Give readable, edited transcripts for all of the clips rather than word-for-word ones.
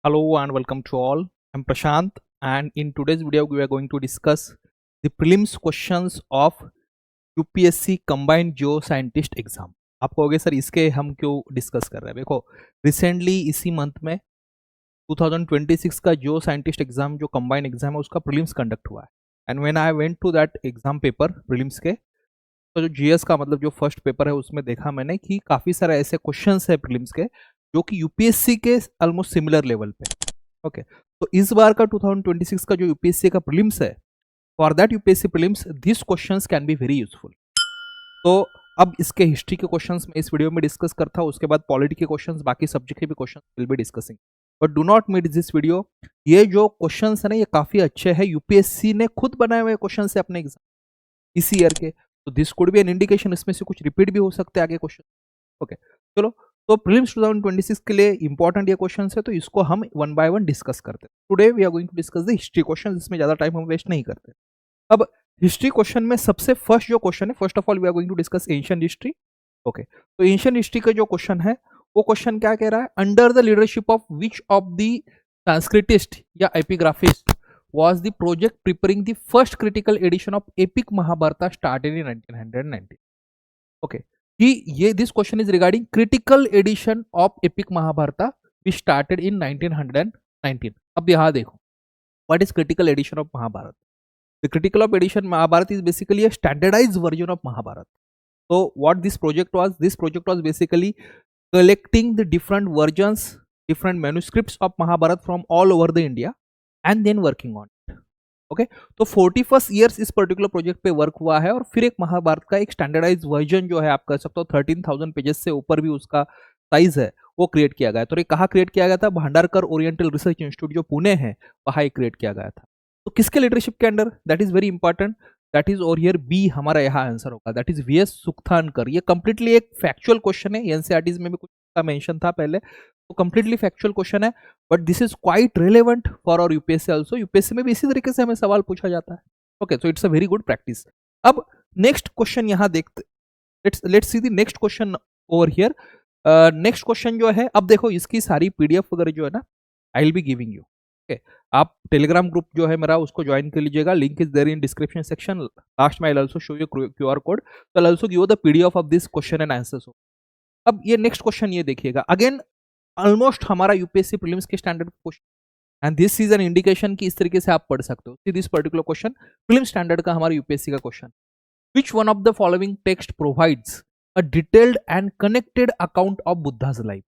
Hello and welcome to all. I'm Prashant, and in today's video we are going to discuss the prelims questions of UPSC combined Jio scientist exam. आप कहोगे sir इसके हम क्यों discuss कर रहे हैं? देखो, रिसेंटली इसी मंथ में 2026 का जियो साइंटिस्ट एग्जाम जो कंबाइंड एग्जाम है उसका प्रीलिम्स कंडक्ट हुआ है। And when I went to that exam paper prelims के, तो जो जीएस का मतलब जो फर्स्ट पेपर है उसमें देखा मैंने कि काफ़ी सारे ऐसे क्वेश्चंस है प्रीलिम्स के जो कि यूपीएससी के ऑलमोस्ट सिमिलर लेवल पे। ओके, तो इस बार का 2026 का जो यूपीएससी का प्रीलिम्स है, for that UPSC prelims this questions can be very useful. तो अब इसके हिस्ट्री के क्वेश्चंस मैं इस वीडियो में डिस्कस करता हूँ, उसके बाद पॉलिटी के क्वेश्चंस, बाकी सब्जेक्ट के भी questions will be discussing, but do not miss this video. ये जो क्वेश्चंस है ना, ये काफी अच्छे हैं, यूपीएससी ने खुद बनाए हुए क्वेश्चन है अपने एग्जाम इसी ईयर के, तो this could be an indication, इसमें से कुछ रिपीट भी हो सकते हैं आगे क्वेश्चन। ओके, चलो, तो प्रीलिम्स 2026 के लिए इंपॉर्टेंट ये क्वेश्चन है, तो इसको हम वन बाय वन डिस्कस करते हैं। Today we are going to discuss the history question, इसमें ज्यादा टाइम हम वेस्ट नहीं करते। अब हिस्ट्री क्वेश्चन में सबसे फर्स्ट जो क्वेश्चन है, first of all we are going to discuss ancient history. Okay, तो एंशिएंट हिस्ट्री का जो क्वेश्चन है वो क्वेश्चन क्या कह रहा है? Under the leadership of which of the संस्कृतिस्ट या एपिग्राफिस्ट was the project preparing the first critical edition of epic Mahabharata started in 1990. Okay, ये this question is regarding critical edition of epic Mahabharata which started in 1919. अब यहाँ देखो, what is critical edition of Mahabharata? The critical of edition Mahabharata is basically a standardized version of Mahabharata. So what this project was? This project was basically collecting the different versions, different manuscripts of Mahabharata from all over the India and then working on it. Okay, तो 41 years इस particular project पे work हुआ है और फिर एक महाभारत का एक स्टैंडर्डाइज वर्जन जो है आप कह सकते हो 13,000 पेजेस से ऊपर भी उसका साइज है वो क्रिएट किया गया है। तो ये कहाँ क्रिएट किया गया था? भांडारकर ओरिएंटल रिसर्च इंस्टीट्यूट जो पुणे है वहाँ ये क्रिएट किया गया था। तो किसके लीडरशिप के under? That is very important, that is और हियर बी हमारा यहाँ आंसर होगा, दैट इज वीएस सुख्तानकर। ये कंप्लीटली एक फैक्चुअल क्वेश्चन है, एनसीईआरटी में भी कुछ का मेंशन था पहले, तो कंप्लीटली फैक्चुअल क्वेश्चन है, but this is quite relevant for our UPSC also. UPSC में भी इसी तरीके से हमें सवाल पूछा जाता है। Okay, so it's a very good practice. अब नेक्स्ट क्वेश्चन यहाँ देखते, let's see the next question over here. Next question जो है, अब देखो इसकी सारी पीडीएफ वगैरह जो है ना, I will be giving you. Okay, आप टेलीग्राम ग्रुप जो है मेरा उसको ज्वाइन कर लीजिएगा, link is there in description section. Last में I will also show you QR code, तो I will also give the PDF of this question and answers. अब ये नेक्स्ट क्वेश्चन ये देखिएगा, अगेन ऑलमोस्ट हमारा यूपीएससी प्रीलिम्स के standard question, and this is an indication कि इस तरीके से आप पढ़ सकते हो। This particular question prelim standard का हमारा यूपीएससी का question, which one of the following text provides a detailed and connected account of Buddha's life?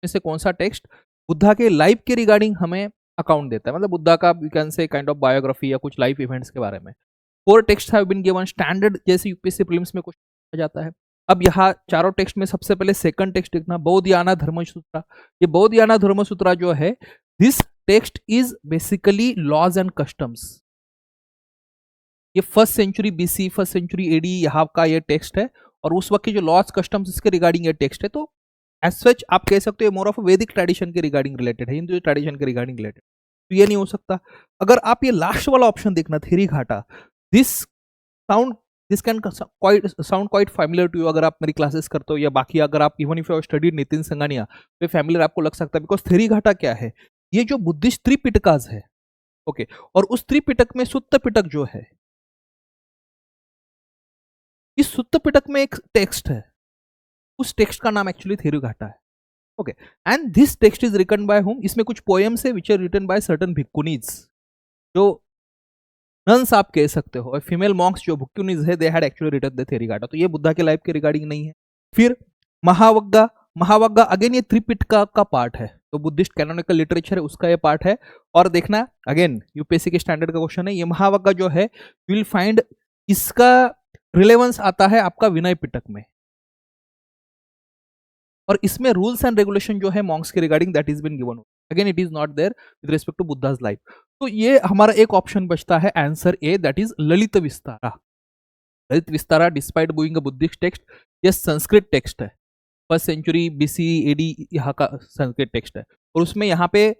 में से कौन सा टेक्स्ट बुद्धा के लाइफ के रिगार्डिंग हमें अकाउंट देता है, मतलब बुद्धा का we can say kind of biography या कुछ लाइफ इवेंट्स के बारे में। 4 text have been given, standard जैसे यूपीएससी प्रीलिम्स में क्वेश्चन आ जाता है। अब यहाँ चारों टेक्स्ट में सबसे पहले सेकंड टेक्स्ट देखना, बौद्धियाना धर्मसूत्रा। ये बौद्धियाना धर्मसूत्रा जो है, this text is basically laws and customs. ये 1st century BC 1st century AD यहाँ का ये टेक्स्ट है, और उस वक्त के जो लॉज कस्टम्स इसके रिगार्डिंग ये टेक्स्ट है। तो एज सच आप कह सकते हो मोर ऑफ वैदिक ट्रेडिशन के रिगार्डिंग रिलेटेड है, हिंदू ट्रेडिशन के रिगार्डिंग रिलेटेड, तो ये नहीं हो सकता। अगर आप ये लास्ट वाला ऑप्शन देखना, Theri Gatha, this can sound quite familiar to you. अगर आप मेरी क्लासेस करते हो या बाकी अगर आप even if you studied Nitin Sanganiya, तो फैमिलियर आपको लग सकता है, बिकॉज थेरी घाटा क्या है? ये जो बुद्धिस्ट त्रिपिटकाज है, ओके, और उस त्रिपिटक में सुत्त पिटक जो है, इस सुत्त पिटक में एक टेक्स्ट है, उस टेक्स्ट का नाम एक्चुअली थेरी घाटा है। Okay, and this text is written by whom? इसमें कुछ पोएम्स है which are written by certain भिक्कुनीज, जो नन्स आप कह सकते हो, और फीमेल मॉन्क्स जो भिक्कुनीज है, they had actually written the Theri Gatha. तो ये बुद्धा के लाइफ के रिगार्डिंग नहीं है। फिर महावग्गा, महावग्गा अगेन ये त्रिपिटका का पार्ट है, तो बुद्धिस्ट कैनोनिकल लिटरेचर है उसका ये पार्ट है। और देखना अगेन यूपीएससी के स्टैंडर्ड का क्वेश्चन है, ये महावग्गा जो है यू विल फाइंड इसका रिलेवेंस आता है आपका विनय पिटक में, और इसमें रूल्स एंड रेगुलेशन जो है मॉन्क्स के regarding that is been given, again it is not there with respect to Buddha's life. तो ये हमारा एक ऑप्शन बचता है answer A, that is Lalit Vistara. Lalit Vistara despite being a Buddhist text, ये संस्कृत टेक्स्ट है, 1st सेंचुरी बीसी एडी यहाँ का संस्कृत टेक्स्ट है, और उसमें यहाँ पे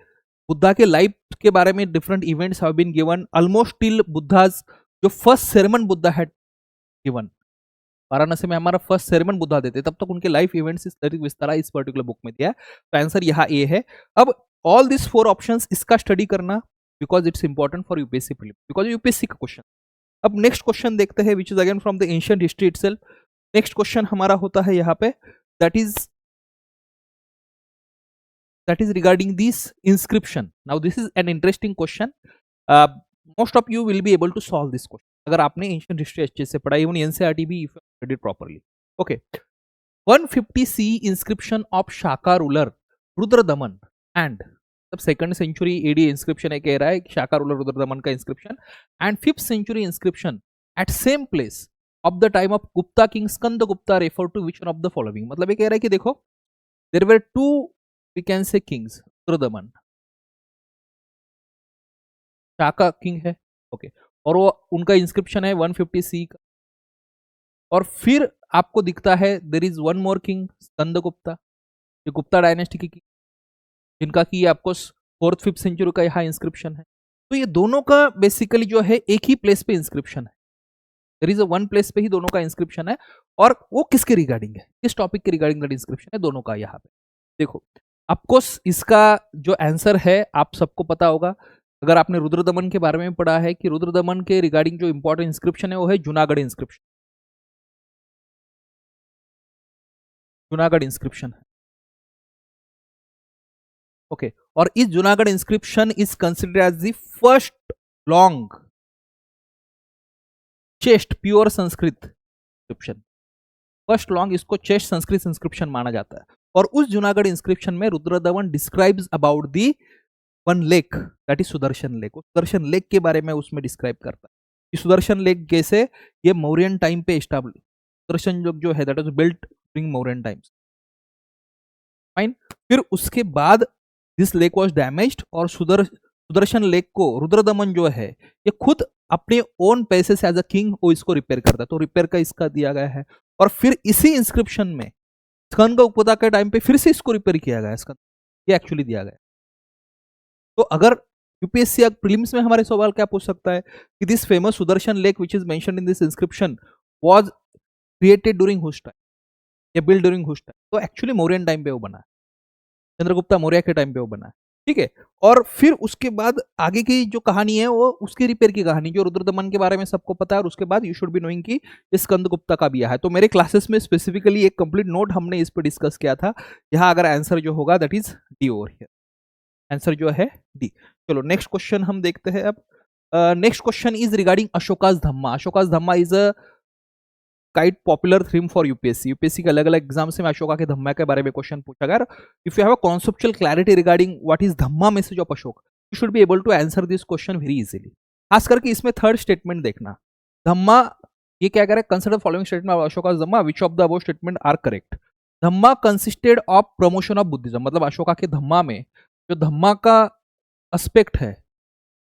बुद्धा के लाइफ के बारे में different events have been given almost till Buddha's जो first sermon Buddha had given. Varanasi में हमारा फर्स्ट सेरेमन बुद्धा देते, तब तक उनके लाइफ इवेंट्स इस विस्तारा इस पर्टिकुलर बुक में दिया है, तो आंसर यहाँ ए है। अब ऑल दिस 4 ऑप्शंस इसका स्टडी करना, because it's important for UPSC prelim, because UPSC का क्वेश्चन। अब नेक्स्ट क्वेश्चन देखते हैं, which is again from the ancient history itself. Next question हमारा होता है यहाँ पे, that is regarding this inscription. Now this is an interesting question, most of you will be able to solve this question अगर आपने ancient history अच्छे से पढ़ा, इवन एनसीईआरटी भी if you it properly. Okay, 150 C inscription of Shaka ruler Rudradaman and, तब second century AD inscription है, कह रहा है शाका रूलर रुद्रदमन का inscription, and 5th century inscription at same place of the time of Gupta king Skanda Gupta refer to which one of the following. मतलब ये कह रहा है कि देखो, there were 2 we can say kings, Rudradaman Shaka king है, ओके, और वो उनका इंस्क्रिप्शन है 150 सी का, और फिर आपको दिखता है there is one more king Skandagupta, ये गुप्ता डायनेस्टी की, जिनका कि आपको 4th 5th सेंचुरी का यहाँ इंस्क्रिप्शन है। तो ये दोनों का बेसिकली जो है एक ही प्लेस पे इंस्क्रिप्शन है, there is a one place पे ही दोनों का इंस्क्रिप्शन है, और वो किसके रिगार्डिंग है, किस टॉपिक के रिगार्डिंग दैट इंस्क्रिप्शन है दोनों का यहाँ पे। देखो, ऑफकोर्स इसका जो आंसर है आप सबको पता होगा, अगर आपने रुद्रदमन के बारे में पढ़ा है कि रुद्रदमन के रिगार्डिंग जो इंपॉर्टेंट इंस्क्रिप्शन है वो है जूनागढ़ इंस्क्रिप्शन, जूनागढ़ इंस्क्रिप्शन है, ओके, और इस Junagadh inscription is considered as the first longest pure Sanskrit inscription, first long इसको चेस्ट संस्कृत इंस्क्रिप्शन माना जाता है। और उस जूनागढ़ इंस्क्रिप्शन में Rudradaman describes about the one lake, that is Sudarshan lake, Sudarshan lake के बारे में उसमें डिस्क्राइब करता है कि सुदर्शन लेक कैसे ये मौर्यन टाइम पे एस्टैब्लिश, सुदर्शन जो है that was built during Mauryan times, fine. फिर उसके बाद दिस लेक वाज डैमेज्ड, और सुदर्शन लेक को रुद्रदमन जो है ये खुद अपने ओन पैसे से एज अ किंग वो इसको रिपेयर करता है, तो रिपेयर का इसका दिया गया है। और फिर इसी इंस्क्रिप्शन में स्कंद गुप्ता के टाइम पे फिर से इसको रिपेयर किया गया है, स्कंद ये एक्चुअली दिया गया है। तो अगर यूपीएससी प्रीलिम्स में हमारे सवाल क्या पूछ सकता है कि this famous Sudarshan lake which is mentioned in this inscription was created during whose time, या बिल्ड ड्यूरिंग हुज टाइम, तो एक्चुअली मौर्यन टाइम पे वो बना है, चंद्रगुप्ता मौर्य के टाइम पे वो बना है, ठीक है। और फिर उसके बाद आगे की जो कहानी है वो उसके रिपेयर की कहानी, जो रुद्रदमन के बारे में सबको पता है, और उसके बाद यू शुड बी नोइंग कि स्कंदगुप्ता का भी है। तो मेरे क्लासेस में स्पेसिफिकली एक कंप्लीट नोट हमने इस पर डिस्कस किया था, यहाँ अगर आंसर जो होगा that is D over here, answer जो है डी। चलो नेक्स्ट क्वेश्चन हम देखते हैं अब। Next question is regarding Ashoka's Dhamma. Ashoka's Dhamma is a quite popular theme for UPSC, UPSC के अलग अलग एग्जाम से अशोका के धम्मा के बारे में क्वेश्चन पूछा गया। If you have a conceptual clarity regarding what is dhamma message of Ashoka, you should be able to answer this question very easily. खास करके इसमें थर्ड स्टेटमेंट देखना, धम्मा ये क्या कह रहा है, consider following statement of Ashoka's Dhamma, which of the above statement are correct. Dhamma consisted of promotion of Buddhism, मतलब अशोका के धम्मा में जो धम्मा का एस्पेक्ट है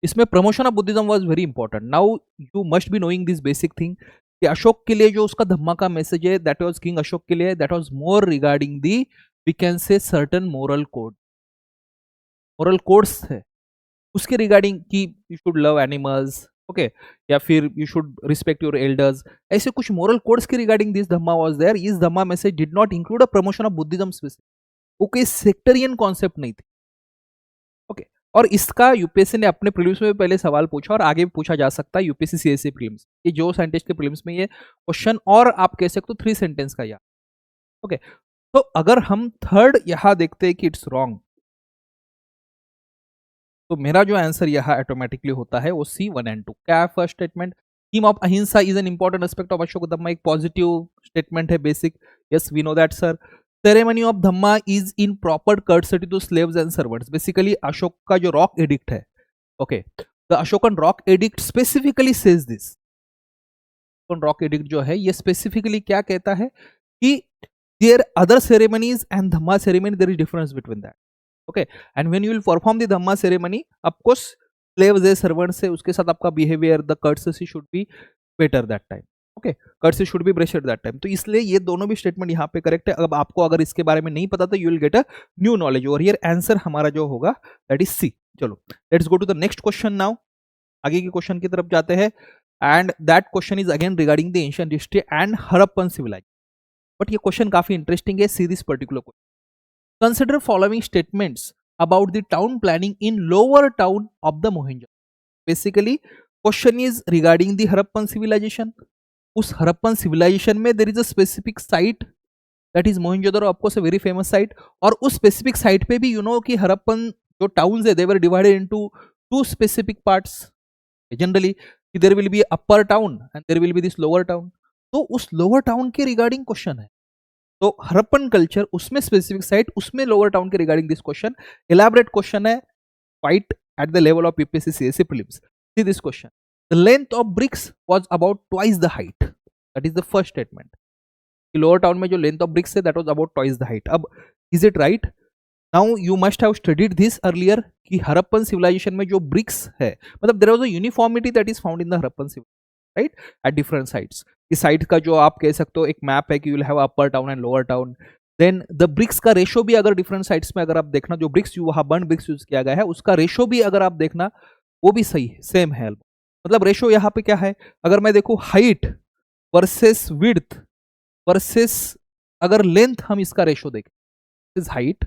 इसमें promotion of Buddhism was very important. Now you must be knowing this basic thing कि अशोक के लिए जो उसका धम्मा का मैसेज है दैट वाज किंग अशोक के लिए, that was more regarding the we can say certain moral code, moral codes है उसके रिगार्डिंग कि you should love animals, okay, या फिर you should respect your elders, ऐसे कुछ मोरल कोड्स के regarding this Dhamma was there. इस Dhamma message did not include a promotion of Buddhism specific, वो कोई सेक्टरियन कॉन्सेप्ट नहीं थी, ओके। और इसका यूपीएससी ने अपने प्रीलिम्स में पहले सवाल पूछा और आगे भी पूछा जा सकता है यूपीएससी सीएससी प्रीलिम्स, ये जो साइंटिस्ट के प्रीलिम्स में ये क्वेश्चन, और आप कह सकते हो 3 सेंटेंस का, या ओके। तो अगर हम थर्ड यहां देखते हैं कि इट्स रॉन्ग, तो मेरा जो आंसर यहाँ ऑटोमेटिकली होता है वो सी 1 and 2। क्या है first statement, theme of ahimsa is an important aspect of Ashok Dhamma, एक पॉजिटिव स्टेटमेंट है basic, yes we know that sir. Ceremony of Dhamma is in proper courtesy to slaves and servants, basically Ashok का जो रॉक एडिक्ट है, okay, the Ashokan rock edict specifically says this, rock edict जो है ये specifically क्या कहता है कि there other ceremonies and Dhamma ceremony there is difference between that, okay, and when you will perform the Dhamma ceremony of course slaves है servants है उसके साथ आपका behaviour the courtesy should be better that time, okay, courtesy should be ब्रेशर that time. तो इसलिए ये दोनों भी स्टेटमेंट यहाँ पे करेक्ट है। अब आपको अगर इसके बारे में नहीं पता तो you will get a new knowledge, और हियर आंसर हमारा जो होगा दैट इज सी। चलो let's go to the next question now, आगे के क्वेश्चन की तरफ जाते हैं, and that question is again regarding the ancient history and Harappan civilization. But ये क्वेश्चन काफी इंटरेस्टिंग है, see this particular question, consider following statements about the town planning in lower town of the Mohenjo-daro. Basically question is regarding the Harappan civilization. उस Harappan civilization में there is a specific site that is Mohenjodaro, of course a very famous site, और उस specific site पे भी you know कि हरप्पन जो towns है they were divided into two specific parts generally, there will be upper town and there will be this lower town. तो उस lower town के रिगार्डिंग क्वेश्चन है. तो हरप्पन कल्चर उसमें स्पेसिफिक साइट, उसमें लोअर टाउन के regarding this question. Elaborate question है, quite at the level of UPSC CSC prelims. See this question. The length of bricks was about twice the height. That is the first statement. Lower town में जो length of bricks है that was about twice the height. अब is it right? Now you must have studied this earlier कि Harappan civilization में जो bricks है, मतलब there was a uniformity that is found in the Harappan civilization, right? At different sites. इस site का जो आप कह सकते हो एक map है कि you will have upper town and lower town. Then the bricks का ratio भी अगर different sites में अगर आप देखना, जो bricks वहाँ burnt bricks यूज किया गया है उसका ratio भी अगर आप देखना वो भी सही है, सेम है. मतलब रेशो यहाँ पे क्या है, अगर मैं देखूं हाइट वर्सेस विड्थ वर्सेस अगर लेंथ, हम इसका रेशो देखें, this is height,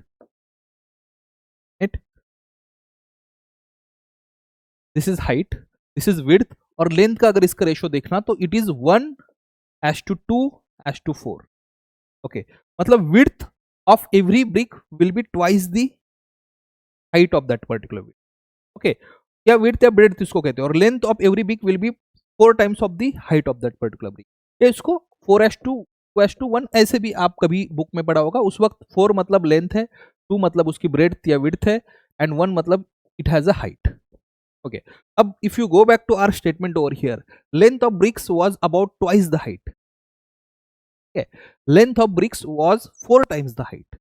this is height, this is width, और लेंथ का अगर इसका रेशो देखना तो इट इज 1:2:4. ओके, मतलब width of every brick will be twice the height of that particular brick. Okay, या विड्थ या ब्रेड्थ इसको कहते हैं, और length of every brick will be 4 times of the height of that particular brick. या इसको 4:2:1 ऐसे भी आप कभी बुक में पढ़ा होगा. उस वक्त 4 मतलब लेंथ है, 2 मतलब उसकी ब्रेड्थ या विड्थ है, एंड 1 मतलब it has a height. Okay, अब if you go back to our statement over here, length of bricks was about twice the height. Length of bricks was 4 times the height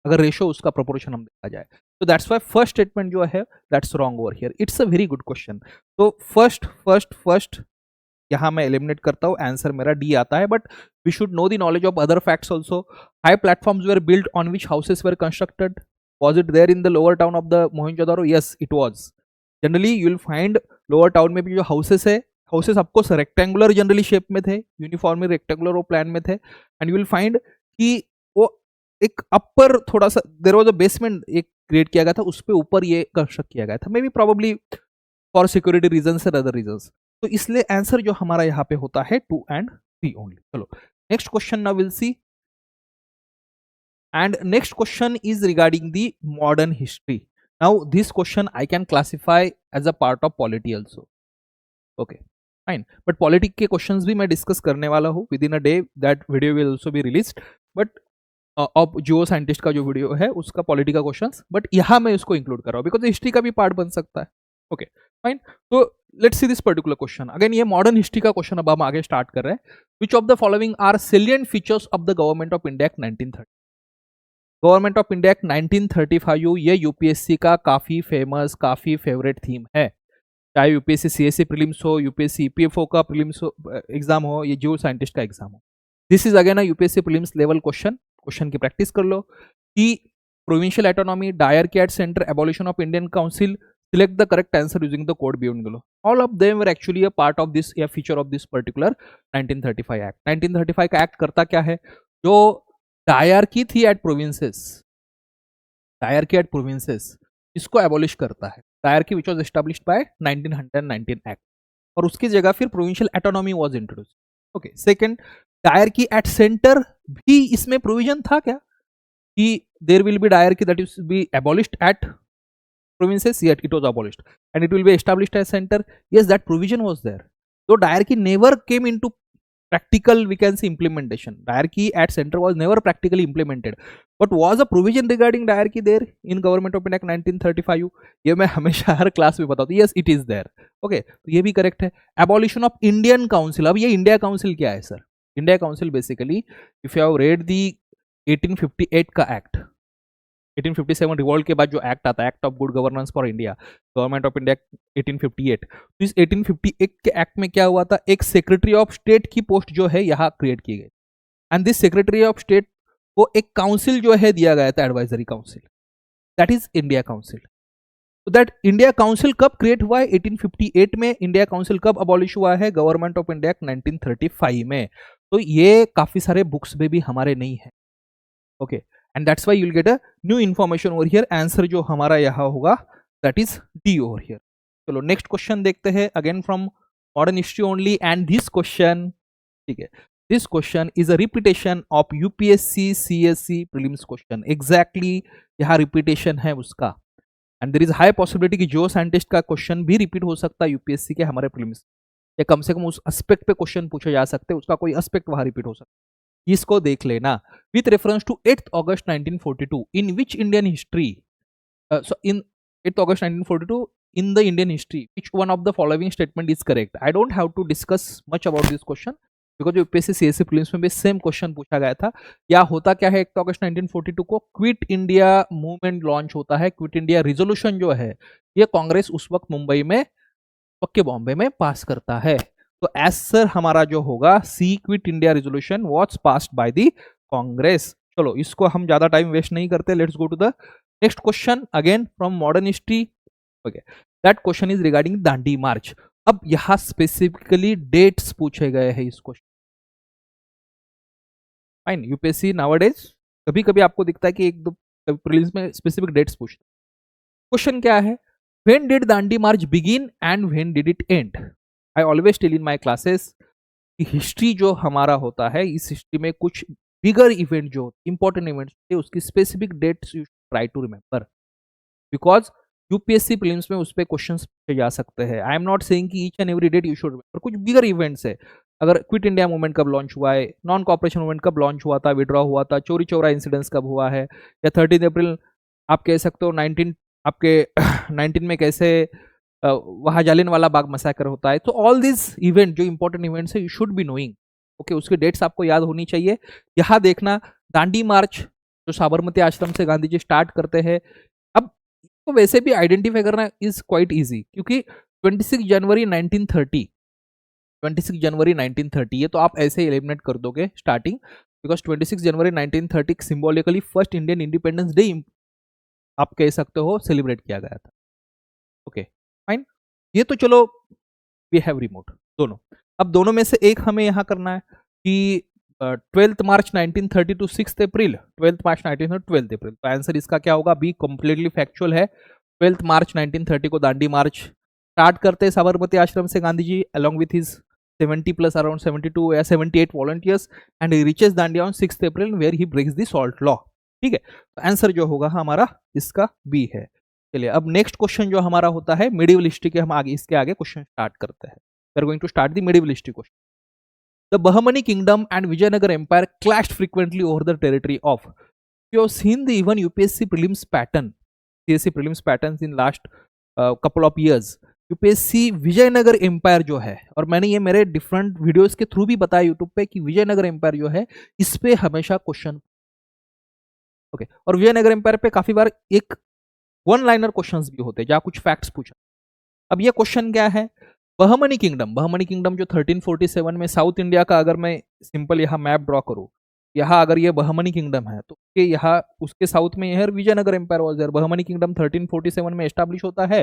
अगर ratio उसका proportion हम देखा जाए. तो that's why first statement जो है that's wrong over here. It's a very good question. तो first यहां मैं एलिमिनेट करता हूं, आंसर मेरा डी आता है. But we should know the knowledge of other facts also. High platforms were built on which houses were constructed. Was it there in the lower town of the Mohenjodaro? Yes it was. Generally you will find lower town में भी जो houses है, houses of course rectangular generally shape में थे, uniformly rectangular वो plan में थे, and you will find कि वो एक अपर थोड़ा सा देयर वाज अ बेसमेंट एक क्रिएट किया गया था, उस पे ऊपर ये कंस्ट्रक्ट किया गया था, may be probably for security reasons and other reasons. तो इसलिए आंसर जो हमारा यहाँ पे होता है 2 and 3 ओनली. चलो next question now will see. And next question is regarding the modern history. Now this question I can classify as a part of polity also. Okay fine, but politic के questions भी मैं discuss करने वाला हूँ within a day. That video will also be released. But अब geo scientist का जो video है उसका पॉलिटी का क्वेश्चंस, बट यहाँ मैं उसको इंक्लूड कर रहा हूँ बिकॉज हिस्ट्री का भी पार्ट बन सकता है. ओके फाइन, तो let's see this particular question. Again ये मॉडर्न हिस्ट्री का क्वेश्चन अब हम आगे स्टार्ट कर रहे हैं. Which of the following are salient features of the government of India act 1930? Government of India act 1935 ये यूपीएससी का काफी फेमस, काफी फेवरेट थीम है. चाहे यूपीएससी सीएससी प्रीलिम्स हो, यूपीएससी ईपीएफओ का प्रीलिम्स एग्जाम हो, ये जियो साइंटिस्ट का एग्जाम हो. This is again a UPSC prelims level question. Question की प्रैक्टिस कर लो कि provincial autonomy, dyarchy at centre, abolition of Indian council, select the correct answer using the code beyond below. All of them were actually a part of this, a feature of this particular 1935 act. 1935 का act करता क्या है, जो dyarchy थी at provinces, dyarchy at provinces इसको abolish करता है. Dyarchy which was established by 1919 act, और उसकी जगह फिर provincial autonomy was introduce. Okay, second, dyarchy at centre भी इसमें प्रोविजन था क्या कि there will be dyarchy that will be abolished at provinces, yet it was abolished and it will be established as center. Yes, that provision was there, though diarchy never came into practical, we can say, implementation. Diarchy at center was never practically implemented, but was a provision regarding diarchy there in government of India 1935? ये मैं हमेशा हर class में बताता हूँ. yes it is there. okay, तो ये भी correct है. एबॉलिशन ऑफ इंडियन काउंसिल, अब ये इंडिया काउंसिल क्या है sir? India council basically if you have read the 1858 का एक्ट, 1857 रिवॉल्ट के बाद जो एक्ट आता है, act of good governance for India, government of India 1858. तो इस 1858 के एक्ट में क्या हुआ था, एक सेक्रेटरी ऑफ स्टेट की पोस्ट जो है यहाँ क्रिएट की गई, and this secretary of state को एक काउंसिल जो है दिया गया था, advisory council, that is India council. तो दैट इंडिया काउंसिल कब क्रिएट हुआ है? 1858 में. इंडिया काउंसिल कब अबॉलिश हुआ है? गवर्नमेंट ऑफ इंडिया 1935 में. तो ये काफी सारे बुक्स में भी हमारे नहीं है. Okay, and that's why you will get a new information over here. Answer जो हमारा यहाँ होगा that is D over here. चलो नेक्स्ट क्वेश्चन देखते हैं, again from modern history only. And this question, ठीक है, this question is a repetition of UPSC CSC prelims question. Exactly यहाँ रिपीटेशन है उसका. And there is high possibility कि geo scientist का क्वेश्चन भी रिपीट हो सकता है यूपीएससी के हमारे प्रीलिम्स, या कम से कम उस एस्पेक्ट पे क्वेश्चन पूछे जा सकते हैं, उसका कोई एस्पेक्ट वहां रिपीट हो सकता है. इसको देख लेना. With reference to 8th August 1942 in which Indian history, so in 8th August 1942 in the Indian history which one of the following statement is correct. I don't have to discuss much about this question because UPSC CSC prelims में भी same question पूछा गया था. या होता क्या है, 8 अगस्त 1942 को क्विट इंडिया मूवमेंट लॉन्च होता है. क्विट इंडिया रिजोल्यूशन जो है ये कांग्रेस उस वक्त मुंबई में, पक्के बॉम्बे में पास करता है. तो एज सर हमारा जो होगा C, quit India resolution was passed by the Congress. चलो इसको हम ज्यादा टाइम वेस्ट नहीं करते. Let's go to the next question again from modern history. Okay, that question is regarding Dandi march. अब यहां स्पेसिफिकली डेट्स पूछे गए हैं इस क्वेश्चन. फाइन, यूपीएससी नाउअडेज कभी कभी आपको दिखता है कि एक दो प्रीलिम्स में स्पेसिफिक डेट्स पूछते. क्वेश्चन क्या है, when did Dandi march begin and when did it end. I always tell in my classes कि हिस्ट्री जो हमारा होता है, इस हिस्ट्री में कुछ बिगर इवेंट जो इंपॉर्टेंट इवेंट्स होते हैं उसकी specific dates you try to remember, because UPSC prelims में उस पर क्वेश्चंस पूछे जा सकते हैं. आई एम नॉट सेइंग कि each and every date you should remember. कुछ बिगर इवेंट्स है. अगर क्विट इंडिया मूवमेंट कब लॉन्च हुआ है, नॉन कॉपरेशन मूवमेंट कब लॉन्च हुआ था, विड्रॉ हुआ था, चोरी चौरा इंसिडेंट्स कब हुआ है, या 13 अप्रैल आप कह सकते हो 19 आपके 19 में कैसे वहां जालियनवाला बाग मसाकर होता है. तो ऑल दिस इवेंट जो इंपॉर्टेंट इवेंट्स है you should be knowing. Okay, उसके डेट्स आपको याद होनी चाहिए. यहाँ देखना, दांडी मार्च जो साबरमती आश्रम से गांधी जी स्टार्ट करते हैं. अब तो वैसे भी आइडेंटिफाई करना इज क्वाइट इजी, क्योंकि 26 जनवरी 1930, 26 जनवरी 1930 ये तो आप ऐसे एलिमिनेट कर दोगे starting, because 26 January 1930 symbolically first Indian independence day आप कह सकते हो सेलिब्रेट किया गया था. ओके फाइन, ये तो चलो वी हैव रिमोट दोनों. अब दोनों में से एक हमें यहाँ करना है कि 12 मार्च 1930 टू 6 अप्रैल, 12 मार्च 1930 12 अप्रैल. तो आंसर इसका क्या होगा, बी कंप्लीटली फैक्चुअल है. 12 मार्च 1930 को दांडी मार्च स्टार्ट करते हैं साबरमती आश्रम से Gandhi ji along with his 70 plus around 72 या 78 volunteers, and he reaches Dandiya on 6 April where he breaks the salt law. ठीक है, तो आंसर जो होगा हमारा इसका बी है. चलिए अब नेक्स्ट क्वेश्चन जो हमारा होता है मिडिवल हिस्ट्री के, हम आगे इसके आगे क्वेश्चन स्टार्ट करते हैं. We are going to start the medieval history question. The Bahmani kingdom and Vijayanagar empire clashed frequently over the territory of. You have seen the even UPSC prelims pattern, CSC prelims patterns in last couple of years. UPSC Vijayanagara empire जो है, और मैंने ये मेरे different videos के through भी बताया YouTube पे कि विजयनगर एम्पायर जो है इस पे हमेशा क्वेश्चन. ओके, और विजयनगर एम्पायर पे काफी बार एक वन लाइनर क्वेश्चंस भी होते हैं जहाँ कुछ फैक्ट्स पूछा. अब ये क्वेश्चन क्या है, बहमनी किंगडम जो 1347 में साउथ इंडिया का, अगर मैं सिंपल यहाँ मैप ड्रॉ करूँ, यहाँ अगर ये बहमनी किंगडम है तो यहाँ उसके साउथ में यह Vijayanagara empire was there. Bahmani kingdom 1347 में एस्टैब्लिश होता है,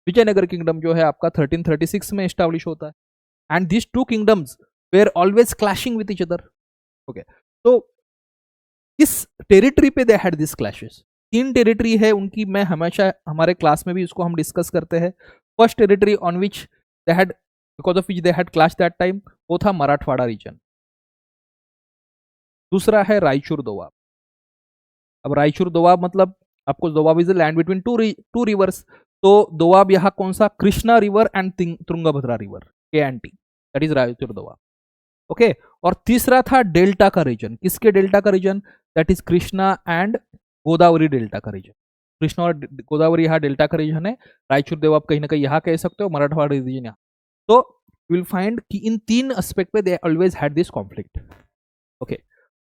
विजयनगर किंगडम जो है आपका 1336 में एस्टैब्लिश होता है. And this to kingdoms where always clashing with each other. Okay, तो किस टेरिटरी पे they had this clashes. 3 territory है उनकी, मैं हमेशा हमारे क्लास में भी इसको हम डिस्कस करते हैं. First territory on which they had, because of which they had clashed that time, वो था मराठवाड़ा रीजन. दूसरा है रायचूर दोआब. अब रायचूर दोआब मतलब आपको, Doab is the land between two rivers. तो दोआब यहाँ कौन सा, Krishna river and Tungabhadra river, KNT, that is Raichur Doab. Okay, और तीसरा था डेल्टा का रीजन. किसके डेल्टा का region, that is Krishna and Godavari delta का रीजन. कृष्णा और गोदावरी यहाँ डेल्टा का रीजन है. रायचूर दोआब कहीं ना कहीं यहाँ कह सकते हो, मराठवाड़ा रीजन यहाँ. तो यू विल फाइंड कि इन 3 एस्पेक्ट पे they always had this conflict. Okay,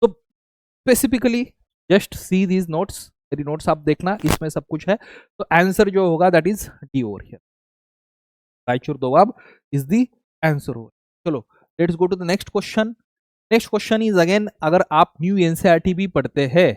तो specifically just see these notes, मेरी नोट्स आप देखना, इसमें सब कुछ है. तो आंसर जो होगा that is D over here, Raichur Doab is the answer over. चलो let's go to the next question. Next question is again, अगर आप न्यू एनसीईआरटी भी पढ़ते हैं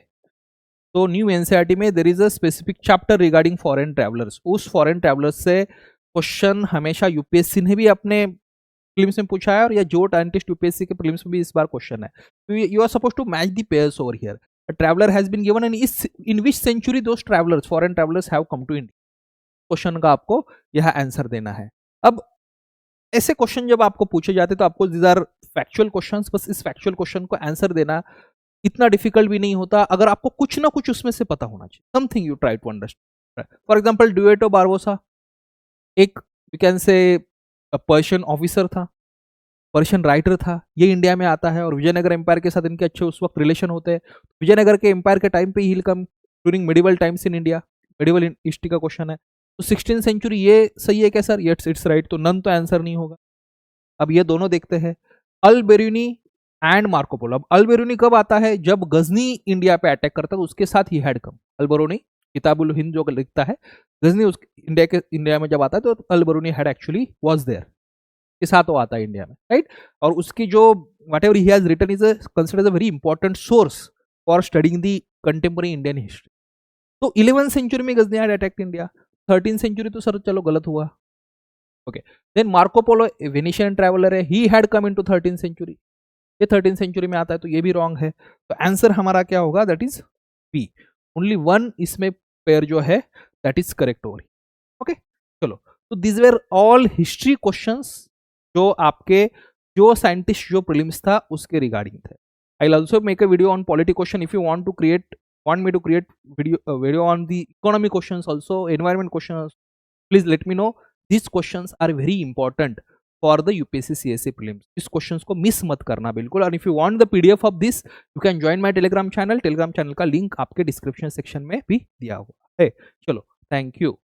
तो न्यू एनसीईआरटी में there is a specific chapter regarding foreign travellers. उस foreign travellers से क्वेश्चन हमेशा यूपीएससी ने भी अपने प्रीलिम्स में पूछा है, और या जो साइंटिस्ट यूपीएससी के प्रीलिम्स में भी इस बार क्वेश्चन है. तो you are suppose to match the pairs over here. Traveller has been given and in which century those travellers foreign travellers have come to India. Question का आपको यह आंसर देना है। अब ऐसे क्वेश्चन जब आपको पूछे जाते तो आपको दीज आर फैक्चुअल क्वेश्चंस, बस इस फैक्चुअल क्वेश्चन को आंसर देना इतना डिफिकल्ट भी नहीं होता अगर आपको कुछ ना कुछ उसमें से पता होना चाहिए, something you try to understand. For example ड्यूएटो बारबोसा एक we can say Persian officer था, पर्शियन राइटर था, ये इंडिया में आता है और विजयनगर एम्पायर के साथ इनके अच्छे उस वक्त रिलेशन होते हैं। विजयनगर के एम्पायर के टाइम पे ही come during medieval times in India, medieval history का क्वेश्चन है। तो 16th सेंचुरी ये सही है क्या सर? यस इट्स राइट, तो नन तो आंसर नहीं होगा। अब ये दोनों देखते हैं, अल बेरूनी एंड मार्को पोलो। अब अल बेरूनी कब आता है? जब गजनी इंडिया पे अटैक करता है, तो उसके साथ ही हैड कम। अल बेरूनी किताबुल हिंद जो लिखता है, गजनी उस इंडिया में जब आता है तो अल Beruni had actually was there, के साथ वो आता है इंडिया में, राइट। और उसकी जो whatever he has written is considered a very important source for studying the contemporary Indian history. तो 11th सेंचुरी में Ghazni had attacked India. 13th century तो सर चलो गलत हुआ, okay. Then Marco Polo Venetian traveller है, he had come into 13th century, ये 13th century में आता है, तो ये भी रॉन्ग है। तो आंसर हमारा क्या होगा? That is B, only one इसमें पेयर जो है that is correct over, okay. चलो, तो this were all history questions जो आपके जो साइंटिस्ट जो प्रीलिम्स था उसके रिगार्डिंग थे। आई will also make a video on polity question if you want me to create video on the economy questions also, environment questions. Please let me know. These questions are very important for the UPSC CSE prelims. इस questions को miss मत करना बिल्कुल। और if you want the PDF of this, you can join my Telegram channel. Telegram channel का link आपके description section में भी दिया हुआ है। चलो, थैंक यू।